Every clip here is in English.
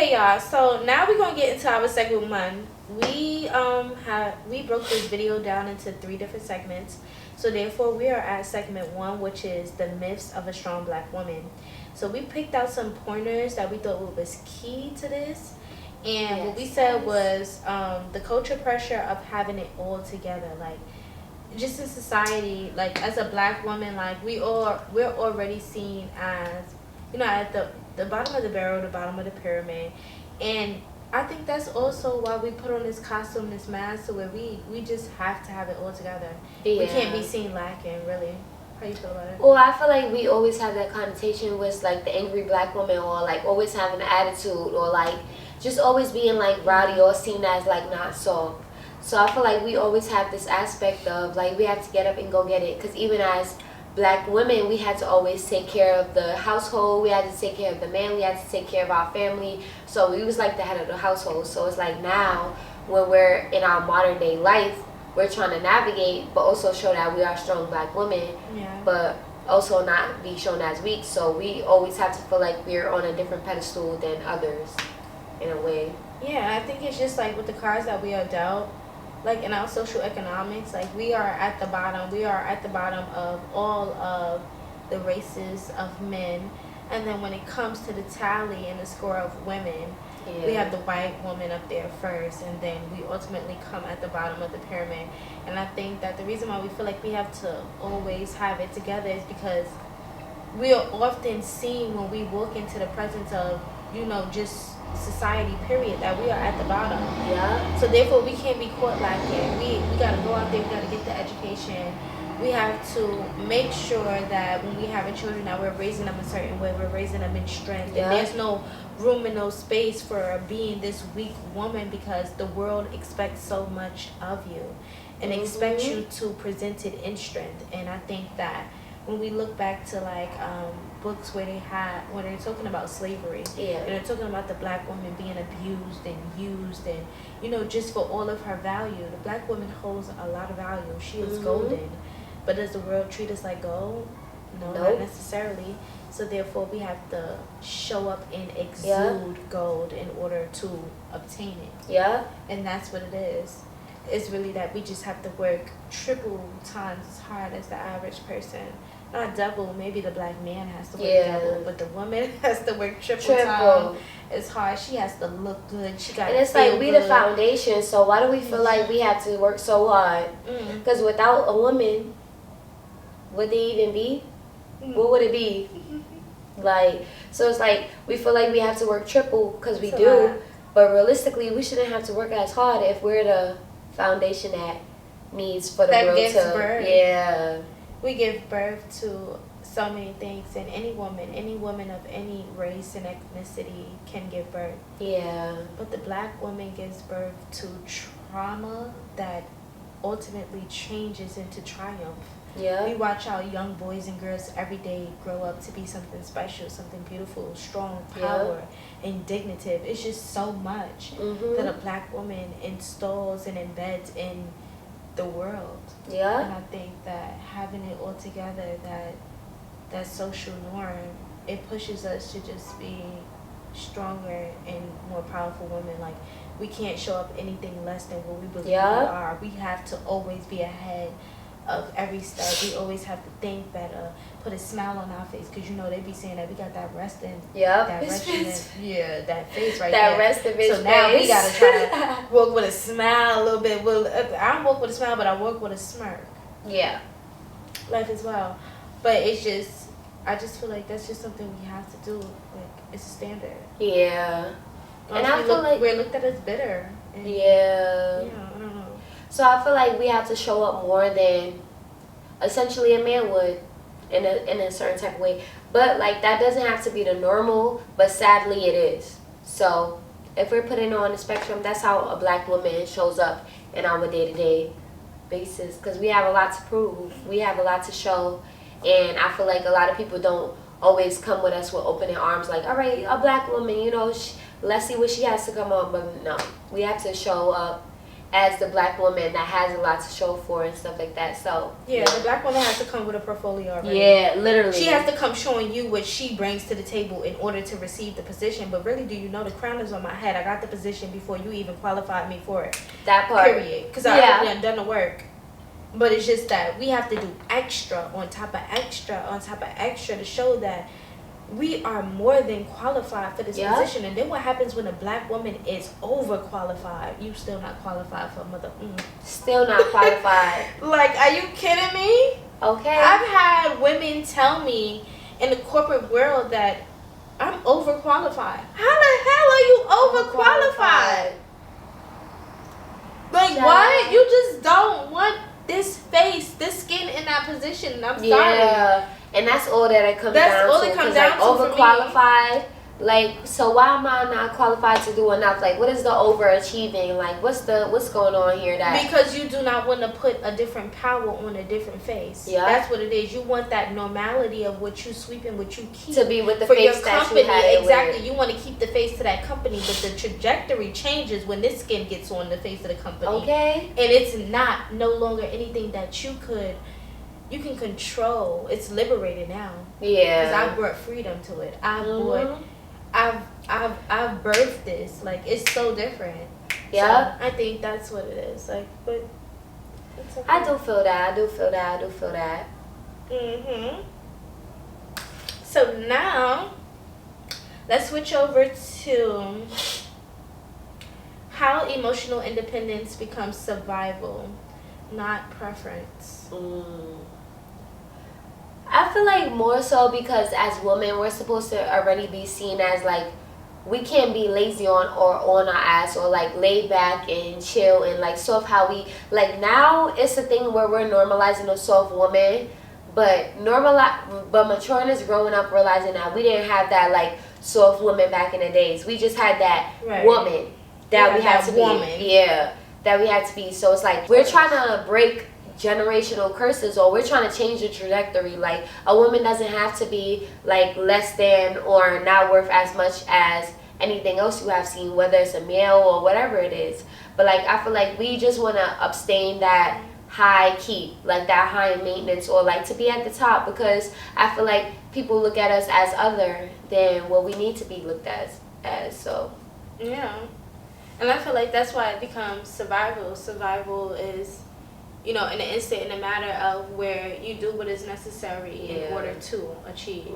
Okay, y'all. So now we're gonna get into our segment one. We broke this video down into 3 different segments. So therefore, we are at segment one, which is the myths of a strong black woman. So we picked out some pointers that we thought was key to this, and what we said was the culture pressure of having it all together, like just in society, like as a black woman, like we're already seen as, you know, at the bottom of the barrel, the bottom of the pyramid. And I think that's also why we put on this costume, this mask, so where we just have to have it all together. Yeah. We can't be seen lacking, really. How you feel about it? Well, I feel like we always have that connotation with like the angry black woman, or like always having an attitude, or like just always being like rowdy or seen as like not soft. So I feel like we always have this aspect of like we have to get up and go get it, because even as black women, we had to always take care of the household, we had to take care of the man, we had to take care of our family. So we was like the head of the household. So it's like now when we're in our modern day life, we're trying to navigate but also show that we are strong black women, but also not be shown as weak. So we always have to feel like we're on a different pedestal than others in a way. Yeah, I think it's just like with the cards that we are dealt, like in our social economics, like we are at the bottom. We are at the bottom of all of the races of men. And then when it comes to the tally and the score of women, we have the white woman up there first, and then we ultimately come at the bottom of the pyramid. And I think that the reason why we feel like we have to always have it together is because we are often seen when we walk into the presence of, you know, just society, period, that we are at the bottom. Yeah. So therefore we can't be caught lacking. We gotta go out there, we gotta get the education. We have to make sure that when we have children that we're raising them a certain way, we're raising them in strength. And there's no room and no space for being this weak woman, because the world expects so much of you and expects you to present it in strength. And I think that when we look back to like books where they're talking about slavery, and they're talking about the black woman being abused and used, and you know, just for all of her value, the black woman holds a lot of value. She is golden. But does the world treat us like gold? No, not necessarily. So therefore we have to show up and exude gold in order to obtain it. Yeah. And that's what it is. It's really that we just have to work triple times as hard as the average person. Not double, maybe the black man has to work double, but the woman has to work triple time as hard. She has to look good. She got. And it's like we the foundation. So why do we feel like we have to work so hard? Because without a woman, would they even be? What would it be? Like, so it's like we feel like we have to work triple because we do, but realistically we shouldn't have to work as hard if we're the foundation that needs for the world to birth. We give birth to so many things, and any woman of any race and ethnicity can give birth. But the black woman gives birth to trauma that ultimately changes into triumph. We watch our young boys and girls every day grow up to be something special, something beautiful, strong, power, indignative. It's just so much that a black woman installs and embeds in the world. And I think that having it all together, that social norm, it pushes us to just be stronger and more powerful women. Like, we can't show up anything less than what we believe we are. We have to always be ahead of every step. We always have to think better, put a smile on our face, because you know they be saying that we got that resting, that face right there. That resting bitch. So now we gotta try to walk with a smile a little bit. Well, I don't walk with a smile, but I walk with a smirk. Life as well. But it's just, I just feel like that's just something we have to do. Like, it's a standard. And I feel like we're looked at as bitter. And, I don't know. So I feel like we have to show up more than essentially a man would in a certain type of way. But like that doesn't have to be the normal, but sadly it is. So if we're putting on the spectrum, that's how a black woman shows up in our day-to-day basis, because we have a lot to prove. We have a lot to show, and I feel like a lot of people don't always come with us with opening arms like, all right, a black woman, you know, let's see what she has to come on. But no, we have to show up as the black woman that has a lot to show for and stuff like that. So yeah, the black woman has to come with a portfolio already. Yeah, literally. She has to come showing you what she brings to the table in order to receive the position. But really, do you know the crown is on my head? I got the position before you even qualified me for it. That part. Period. Because I already done the work. But it's just that we have to do extra on top of extra on top of extra to show that we are more than qualified for this position. And then what happens when a black woman is overqualified? You still not qualified for mother. Still not qualified. Like, are you kidding me? Okay. I've had women tell me in the corporate world that I'm overqualified. How the hell are you overqualified? Like, what? You just don't want this face, this skin in that position. I'm sorry. Yeah. And that's all that it comes down to. That's all it comes down to. Overqualified. Like, so why am I not qualified to do enough? Like, what is the overachieving? Like, what's going on here? That because you do not want to put a different power on a different face. Yeah, that's what it is. You want that normality of what you sweeping, what you keep to be with the for face your that company. You had exactly. With. You want to keep the face to that company, but the trajectory changes when this skin gets on the face of the company. Okay. And it's no longer anything that you can control. It's liberated now. Yeah. Because I brought freedom to it. I've birthed this. Like, it's so different. Yeah. So I think that's what it is. Like, but it's okay. I do feel that. Mhm. So now, let's switch over to how emotional independence becomes survival, not preference. I feel like more so because as women, we're supposed to already be seen as like, we can't be lazy on our ass or like laid back and chill and like soft. How we like now it's a thing where we're normalizing a soft woman, but maturing is growing up realizing that we didn't have that like soft woman back in the days. We just had that woman that we had to be. Yeah, that we had to be. So it's like we're trying to break generational curses, or we're trying to change the trajectory. Like, a woman doesn't have to be like less than or not worth as much as anything else you have seen, whether it's a male or whatever it is. But like, I feel like we just want to abstain that high key, like that high maintenance, or like to be at the top, because I feel like people look at us as other than what we need to be looked as. So yeah, and I feel like that's why it becomes survival. Survival is, in an instant, in a matter of where you do what is necessary in order to achieve,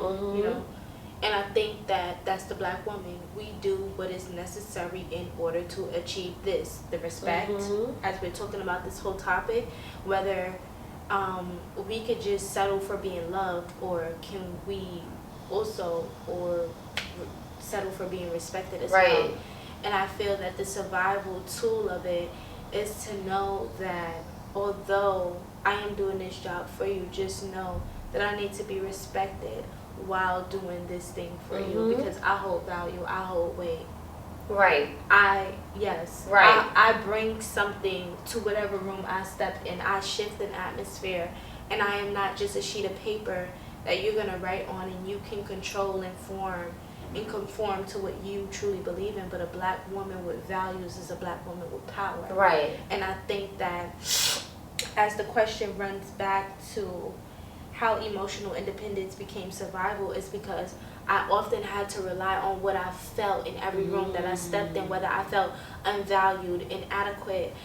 And I think that that's the black woman. We do what is necessary in order to achieve this. The respect, as we're talking about this whole topic, whether we could just settle for being loved, or can we also settle for being respected as well. And I feel that the survival tool of it is to know that although I am doing this job for you, just know that I need to be respected while doing this thing for you, because I hold value, I hold weight. I bring something to whatever room I step in. I shift an atmosphere, and I am not just a sheet of paper that you're going to write on and you can control and form and conform to what you truly believe in. But a black woman with values is a black woman with power. And I think that as the question runs back to how emotional independence became survival, is because I often had to rely on what I felt in every room that I stepped in, whether I felt unvalued, inadequate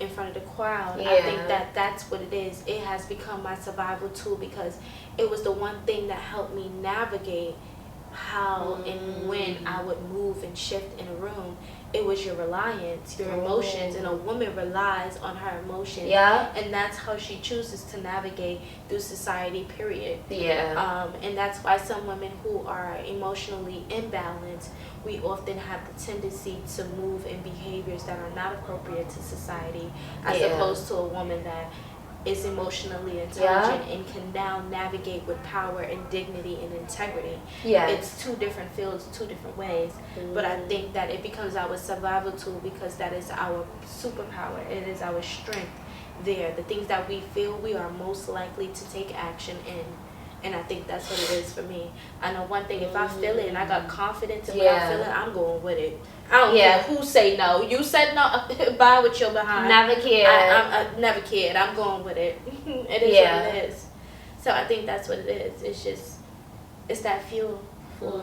in front of the crowd. I think that that's what it is. It has become my survival tool, because it was the one thing that helped me navigate how and when I would move and shift in a room. It was your reliance, your emotions, and a woman relies on her emotions. And that's how she chooses to navigate through society, period. And that's why some women who are emotionally imbalanced, we often have the tendency to move in behaviors that are not appropriate to society, as opposed to a woman that is emotionally intelligent and can now navigate with power and dignity and integrity. It's two different fields, two different ways. But I think that it becomes our survival tool, because that is our superpower. It is our strength there. The things that we feel we are most likely to take action in And I think that's what it is for me. I know one thing, if I feel it and I got confidence in what I feel it, I'm going with it. I don't care who say no. You said no, bye with your behind. Never cared. I never cared. I'm going with it. It is what it is. So I think that's what it is. It's just, it's that fuel for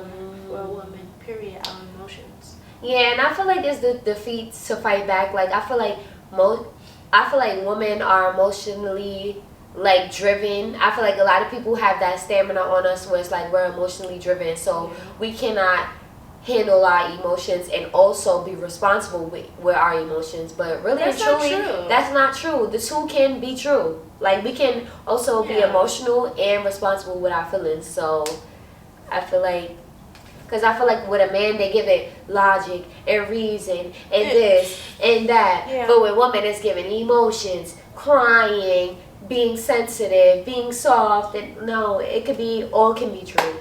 a woman, period, our emotions. Yeah, and I feel like it's the feat to fight back. Like, I feel like women are emotionally like driven. I feel like a lot of people have that stamina on us where it's like we're emotionally driven, so we cannot handle our emotions and also be responsible with our emotions. But really and truly, that's not true. The two can be true. Like, we can also be emotional and responsible with our feelings. So I feel like, because I feel like with a man, they give it logic and reason and this and that. But with women, it's giving emotions, crying, being sensitive, being soft. And no, it could be, all can be true.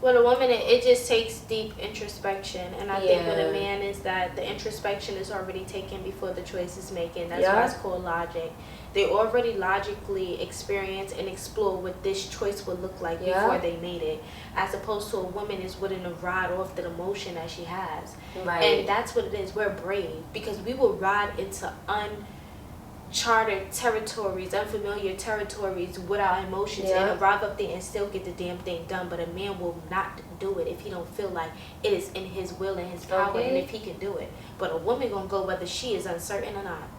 With a woman, it just takes deep introspection. And I think with a man is that the introspection is already taken before the choice is making. That's why it's called logic. They already logically experience and explore what this choice would look like before they made it. As opposed to a woman is willing to ride off the emotion that she has. Right. And that's what it is. We're brave because we will ride into uncharted territories, unfamiliar territories with our emotions and arrive up there and still get the damn thing done. But a man will not do it if he don't feel like it is in his will and his power and if he can do it. But a woman gonna go whether she is uncertain or not.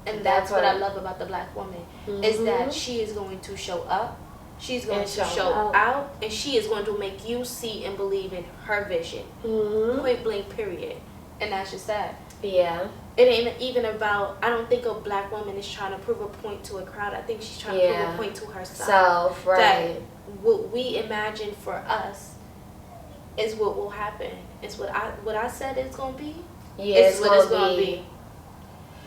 And that's what I love about the black woman, is that she is going to show up, she's going to show out, and she is going to make you see and believe in her vision. Point blank, period. And that's just that. Yeah. It ain't even about, I don't think a black woman is trying to prove a point to a crowd. I think she's trying to prove a point to herself. That what we imagine for us is what will happen. It's what I said it's going to be. Yeah, it's what it's going to be.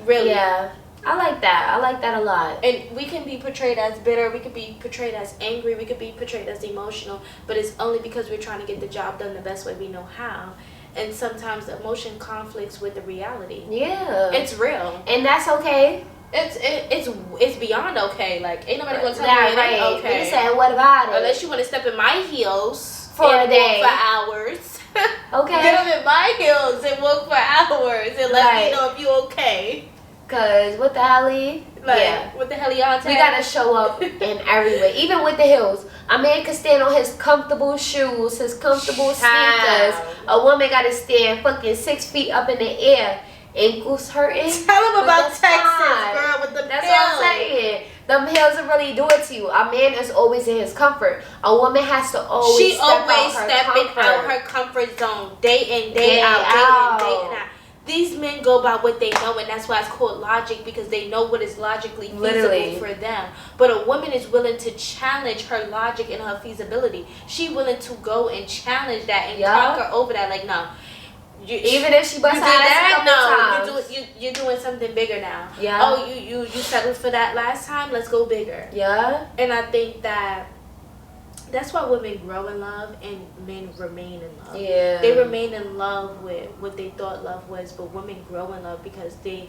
Really. Yeah. I like that. I like that a lot. And we can be portrayed as bitter. We could be portrayed as angry. We could be portrayed as emotional. But it's only because we're trying to get the job done the best way we know how. And sometimes the emotion conflicts with the reality. Yeah. It's real. And that's okay. It's beyond okay. Like, ain't nobody gonna tell me it ain't okay. You saying, what about it? Unless you want to step in my heels for a day, for hours. Okay. Get up in my heels and walk for hours and let me know if you okay. Cause what the hell, what the hell y'all? We gotta show up in every way, even with the heels. A man can stand on his comfortable shoes, his comfortable sneakers. A woman gotta stand fucking 6 feet up in the air, ankles hurting. Tell him about Texas, girl, with the That's what I'm saying. Them heels will really do it to you. A man is always in his comfort. A woman has to always step out her comfort zone, day in, day out, day in, day out. These men go by what they know, and that's why it's called logic, because they know what is logically feasible for them. But a woman is willing to challenge her logic and her feasibility. She willing to go and challenge that and conquer over that. Like, no. Even if she busts her ass a couple times. You're doing something bigger now. Yeah. Oh, you settled for that last time? Let's go bigger. Yeah. And I think that's why women grow in love and men remain in love. Yeah. They remain in love with what they thought love was, but women grow in love because they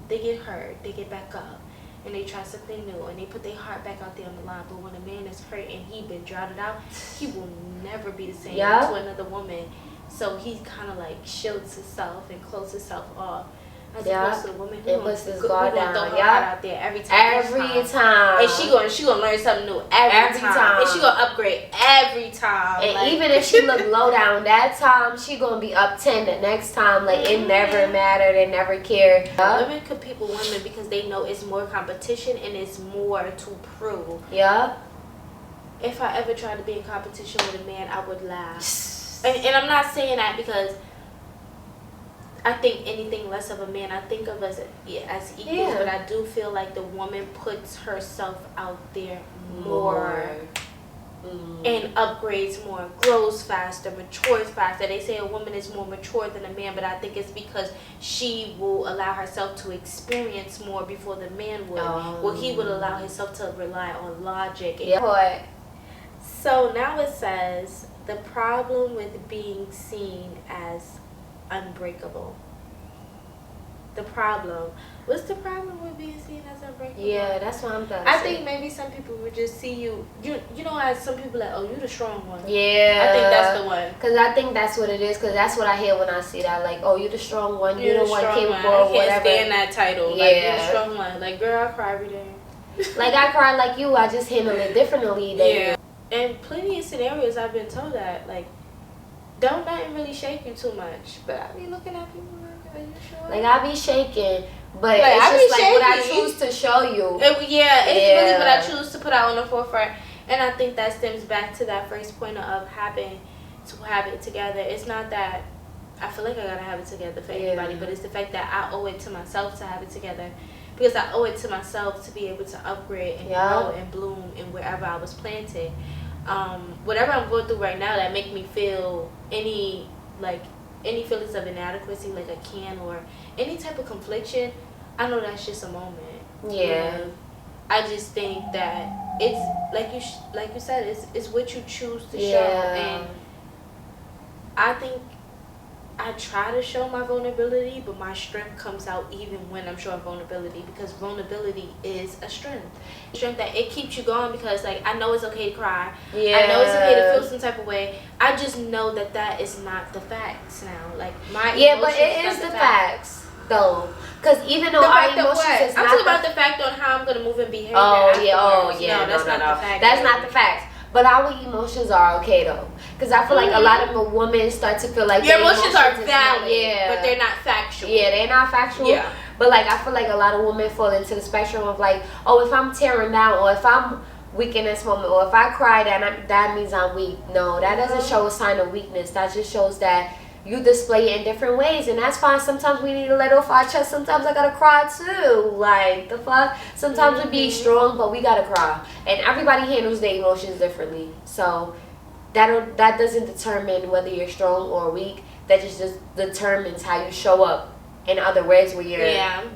get hurt, they get back up, and they try something new, and they put their heart back out there on the line. But when a man is hurt and he been droughted out, he will never be the same to another woman. So he kind of like shields himself and closes himself off. As opposed to the woman who puts his guard down. Throw her heart out there every time. And she gonna learn something new every time. And she gonna upgrade every time. And like, even if she look low down that time, she gonna be up 10 the next time. Like, it never mattered. They never cared. Women compete with women because they know it's more competition and it's more to prove. Yeah. If I ever tried to be in competition with a man, I would laugh. And I'm not saying that because I think anything less of a man, I think of us as equals, but I do feel like the woman puts herself out there more. And upgrades more, grows faster, matures faster. They say a woman is more mature than a man, but I think it's because she will allow herself to experience more before the man would. Well, he would allow himself to rely on logic. So now it says, the problem with being seen as unbreakable. the problem. What's the problem with being seen as unbreakable? Yeah, that's what I'm trying to I say. think maybe some people would just see you as some people like, oh, you the strong one. Yeah. I think that's the one. Because I think that's what it is. Because that's what I hear when I see that. Like, oh, you the strong one. You the one capable or whatever. I can't stand that title. Yeah. Like, you the strong one. Like, girl, I cry every day. Like, I cry like you. I just handle it differently than you. And plenty of scenarios I've been told that, like, don't nothing really shake you too much. But I be looking at people like, are you sure? Like, I be shaking. But like, it's just like what I choose to show you. It's really what I choose to put out on the forefront. And I think that stems back to that first point of having to have it together. It's not that I feel like I gotta have it together for anybody, but it's the fact that I owe it to myself to have it together. Because I owe it to myself to be able to upgrade and grow and bloom in wherever I was planted. Whatever I'm going through right now that make me feel any feelings of inadequacy, like a can or any type of confliction, I know that's just a moment. Yeah. I just think that it's like you said, it's what you choose to show, and I think I try to show my vulnerability, but my strength comes out even when I'm showing vulnerability, because vulnerability is a strength. Strength that it keeps you going, because like I know it's okay to cry. Yeah. I know it's okay to feel some type of way. I just know that is not the facts now. Like my but it is the facts though. Because even though our emotions is I'm not talking about the fact on how I'm gonna move and behave. No, that's not the fact. That's not the facts. But our emotions are okay though, because I feel like a lot of women start to feel like your emotions are valid, but they're not factual. Yeah, they're not factual. Yeah. But like I feel like a lot of women fall into the spectrum of like, oh, if I'm tearing down, or if I'm weak in this moment, or if I cry, that means I'm weak. No, that doesn't show a sign of weakness. That just shows that you display it in different ways, and that's fine. Sometimes we need to let off our chest. Sometimes I gotta cry too. Like, the fuck? Sometimes we be strong, but we gotta cry. And everybody handles their emotions differently. So that doesn't determine whether you're strong or weak. That just determines how you show up in other ways when you're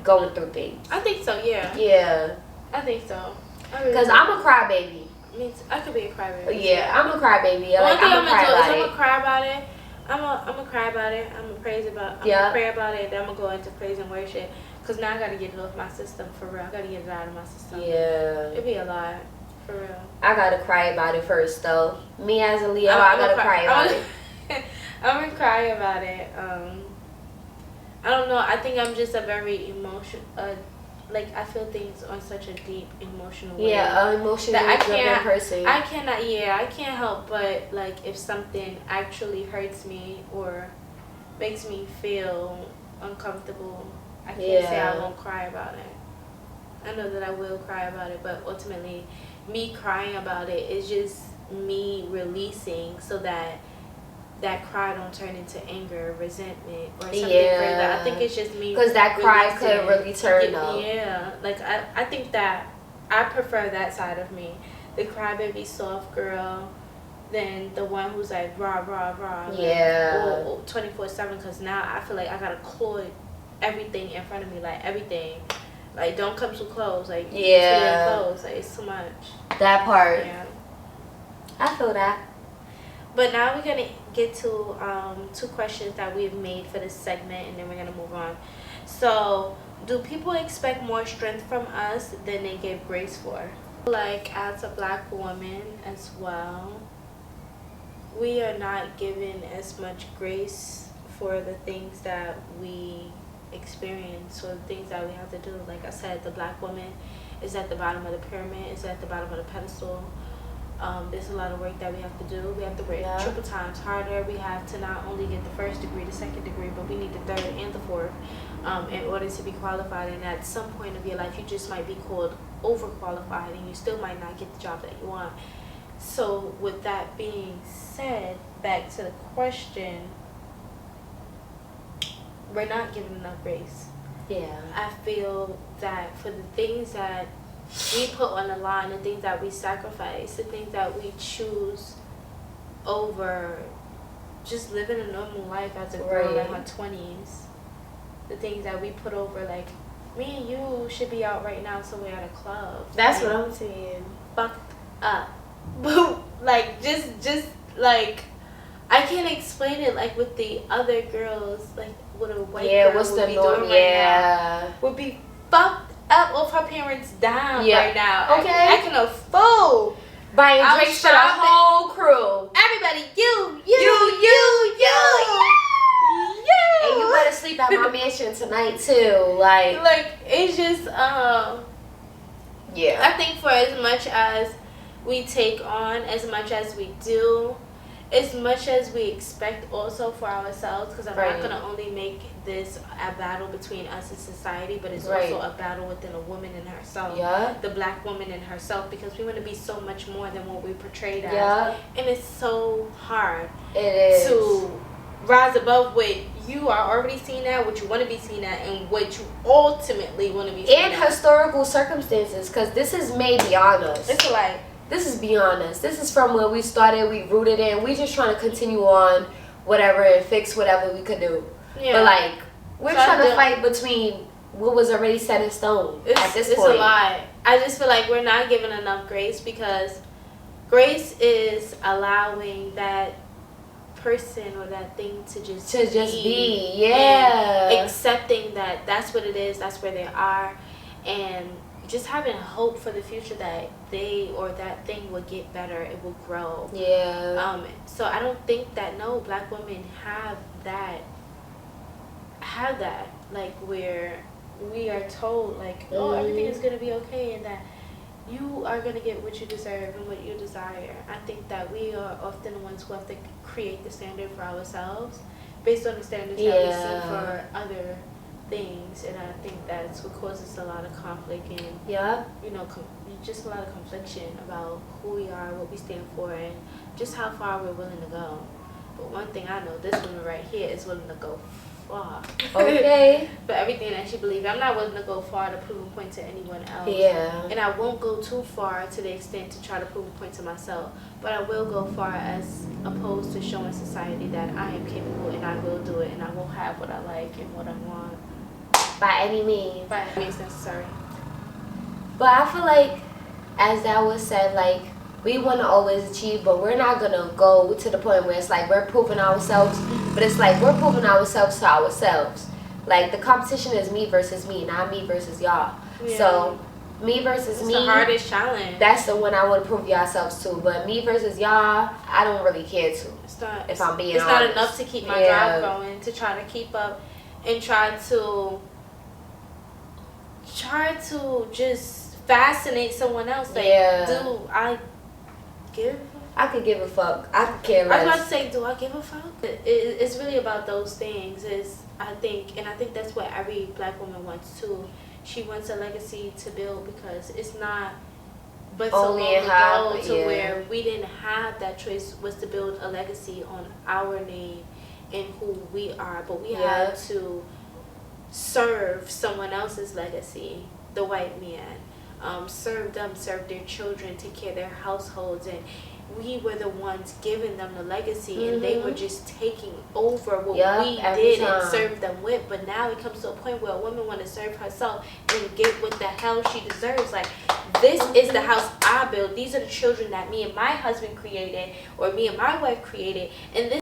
going through things. I think so, yeah. Yeah. I think so. Because I'm a crybaby. I could be a crybaby. Yeah, I'm a crybaby. Like, I'm gonna cry about it. I'm gonna cry about it. I'm gonna praise about it. I'm gonna pray about it. Then I'm gonna go into praise and worship. Cause now I gotta get it off my system for real. I gotta get it out of my system. Yeah. It'd be a lot, for real. I gotta cry about it first, though. Me as a Leo, I gotta cry about it. I'm gonna cry about it. I don't know. I think I'm just a very like I feel things on such a deep emotional way. Yeah, emotionally driven person. I can't help but like if something actually hurts me or makes me feel uncomfortable, I can't say I won't cry about it. I know that I will cry about it, but ultimately me crying about it is just me releasing so that cry don't turn into anger, resentment, or something further. I think it's just me. Because that cry could really turn up. Yeah, like I think that I prefer that side of me, the crybaby soft girl, than the one who's like rah rah rah. Yeah. Or 24/7. Because now I feel like I gotta claw everything in front of me, like everything. Like don't come too close. Like too close. Like it's too much. That part. Yeah. I feel that. But now we're going to get to 2 questions that we've made for this segment, and then we're going to move on. So, do people expect more strength from us than they give grace for? Like, as a black woman as well, we are not given as much grace for the things that we experience or the things that we have to do. Like I said, the black woman is at the bottom of the pyramid, is at the bottom of the pedestal. There's a lot of work that we have to do. We have to work triple times harder. We have to not only get the first degree, the second degree, but we need the third and the fourth in order to be qualified. And at some point of your life, you just might be called overqualified, and you still might not get the job that you want. So with that being said, back to the question, we're not given enough grace. Yeah. I feel that for the things that we put on the line, the things that we sacrifice, the things that we choose over just living a normal life as a girl in her 20s, the things that we put over, like me and you should be out right now somewhere at a club. That's what I'm saying. Fucked up. Like just like I can't explain it like with the other girls, like what a white girl what's would the be norm? doing right now. Would be fucked up off her parents' dime right now. Okay. Acting a fool. Buying drinks for the whole crew. Everybody, you. And you better sleep at my mansion tonight too. Like it's just yeah. I think for as much as we take on, as much as we do, as much as we expect also for ourselves, because I'm not going to only make this a battle between us and society, but it's also a battle within a woman in herself, the black woman in herself, because we want to be so much more than what we portrayed as, and it's so hard to rise above what you are already seen at, what you want to be seen at, and what you ultimately want to be seen at. And historical circumstances, because this is made beyond us. It's like, this is beyond us. This is from where we started, we rooted in. We just trying to continue on whatever and fix whatever we could do. Yeah. But like, we're trying to fight between what was already set in stone at this point. It's a lot. I just feel like we're not given enough grace, because grace is allowing that person or that thing to just be. Yeah. Accepting that that's what it is, that's where they are, and just having hope for the future that they or that thing will get better, it will grow. Yeah. So I don't think that black women have that like where we are told like everything is gonna be okay and that you are gonna get what you deserve and what you desire. I think that we are often the ones who have to create the standard for ourselves based on the standards that we see for other things, and I think that's what causes a lot of conflict and just a lot of confliction about who we are, what we stand for, and just how far we're willing to go. But one thing I know, this woman right here is willing to go far. Okay. For everything that she believes. I'm not willing to go far to prove a point to anyone else. Yeah. And I won't go too far to the extent to try to prove a point to myself. But I will go far as opposed to showing society that I am capable and I will do it and I will have what I like and what I want. By any means. By any means necessary. But I feel like, as that was said, like, we want to always achieve, but we're not going to go to the point where it's like we're proving ourselves, but it's like we're proving ourselves to ourselves. Like, the competition is me versus me, not me versus y'all. Yeah. So, me versus me. It's the hardest challenge. That's the one I want to prove yourselves to. But me versus y'all, I don't really care to. It's not, if I'm being honest. It's not enough to keep my drive going, to try to keep up and try to just fascinate someone else. Like, I could give a fuck. I could care less. I was about to say, do I give a fuck? It's really about those things. I think that's what every black woman wants too. She wants a legacy to build, because it's not but so long ago to where we didn't have that choice, was to build a legacy on our name and who we are, but we had to serve someone else's legacy, the white man. Serve them, serve their children, take care of their households, and we were the ones giving them the legacy, and they were just taking over what we did and served them with. But now it comes to a point where a woman want to serve herself and get what the hell she deserves. Like, this is the house I built. These are the children that me and my husband created, or me and my wife created, and this